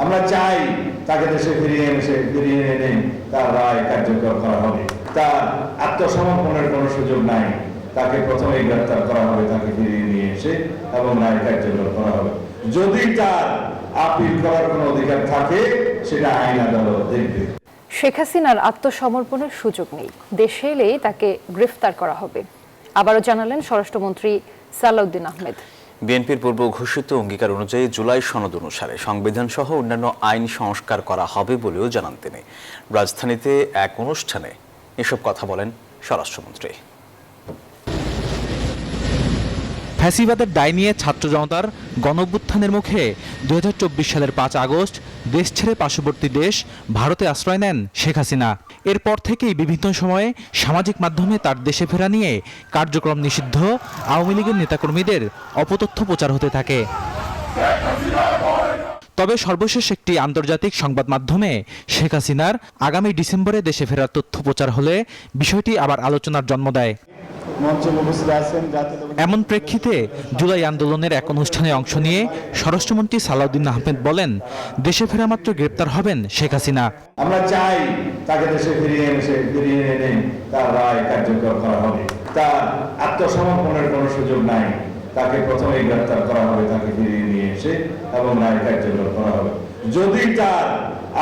আমরা চাই তাকে দেশে ফিরিয়ে এনে তার রায় কার্যকর করা হবে। তার আত্মসমর্পণের কোনো সুযোগ নাই। তাকে প্রথমেই গ্রেফতার করা হবে, তাকে ফিরিয়ে নিয়ে এসে এবং রায় কার্যকর করা হবে। যদি তার আপিল করার কোনো অধিকার থাকে সেটা আইন আদালত দেখবে। শেখ হাসিনার আত্মসমর্পণের সুযোগ নেই, দেশে এলেই তাকে গ্রেফতার করা হবে, আবারও জানালেন স্বরাষ্ট্রমন্ত্রী সালাউদ্দিন আহমেদ। বিএনপির পূর্ব ঘোষিত অঙ্গীকার অনুযায়ী জুলাই সনদ অনুসারে সংবিধান সহ অন্যান্য আইন সংস্কার করা হবে বলেও জানান তিনি। রাজধানীতে এক অনুষ্ঠানে এসব কথা বলেন স্বরাষ্ট্রমন্ত্রী। ফ্যাসিবাদের দায় নিয়ে ছাত্র জনতার গণঅভ্যুত্থানের মুখে 2024 সালের 5 আগস্ট দেশ ছেড়ে পার্শ্ববর্তী দেশ ভারতে আশ্রয় নেন শেখ হাসিনা। এরপর থেকেই বিভিন্ন সময়ে সামাজিক মাধ্যমে তার দেশে ফেরা নিয়ে কার্যক্রম নিষিদ্ধ আওয়ামী লীগের নেতাকর্মীদের অপতথ্য প্রচার হতে থাকে। তবে সর্বশেষ একটি আন্তর্জাতিক সংবাদ মাধ্যমে শেখ হাসিনার আগামী ডিসেম্বরে দেশে ফেরার তথ্য প্রচার হলে বিষয়টি আবার আলোচনার জন্ম দেয়। এমন প্রেক্ষিতে জুলাই আন্দোলনের এক অনুষ্ঠানে অংশ নিয়ে স্বরাষ্ট্রমন্ত্রী সালাউদ্দিন আহমেদ বলেন, দেশে ফেরা মাত্র গ্রেপ্তার হবেন শেখ হাসিনা। আমরা চাই তাকে দেশে ফিরিয়ে এনে তার রায় কার্যকর করা হবে। তার আত্মসমর্পণের কোনো সুযোগ নাই। তাকে প্রথমেই গ্রেফতার করা হবে, তাকে ফিরিয়ে নিয়ে এসে এবং রায় কার্যকর করা হবে। যদি তার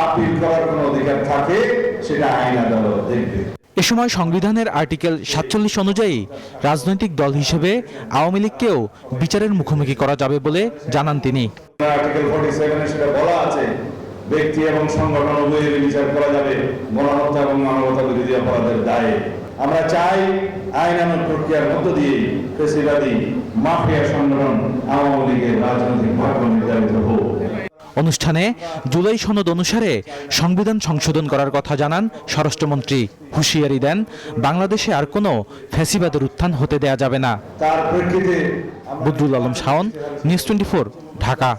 আপিল করার কোনো অধিকার থাকে সেটা আইন আদালত দেখবে। এ সময় সংবিধানের আর্টিকেল 47 অনুযায়ী রাজনৈতিক দল হিসেবে আওয়ামী লীগকেও বিচারের মুখোমুখি করা যাবে বলে জানান তিনি। আর্টিকেল 47 সেটা বলা আছে, ব্যক্তি এবং সংগঠন উভয়েরই বিচার করা যাবে গণহত্যা এবং মানবতা বিরোধী অপরাধের দায়ে। আমরা চাই আইনানুগ প্রক্রিয়ার মধ্য দিয়ে ফ্যাসিবাদী মাফিয়া সংগঠন আওয়ামী লীগের রাজনৈতিক ভাগ্য নির্ধারিত হোক। অনুষ্ঠানে জুলাই সনদ অনুসারে সংবিধান সংশোধন করার কথা জানান স্বরাষ্ট্রমন্ত্রী। হুঁশিয়ারি দেন, বাংলাদেশে আর কোনো ফ্যাসিবাদের উত্থান হতে দেয়া যাবে না। তার প্রেক্ষিতে বদরুল আলম শাওন, নিউজ 24, ঢাকা।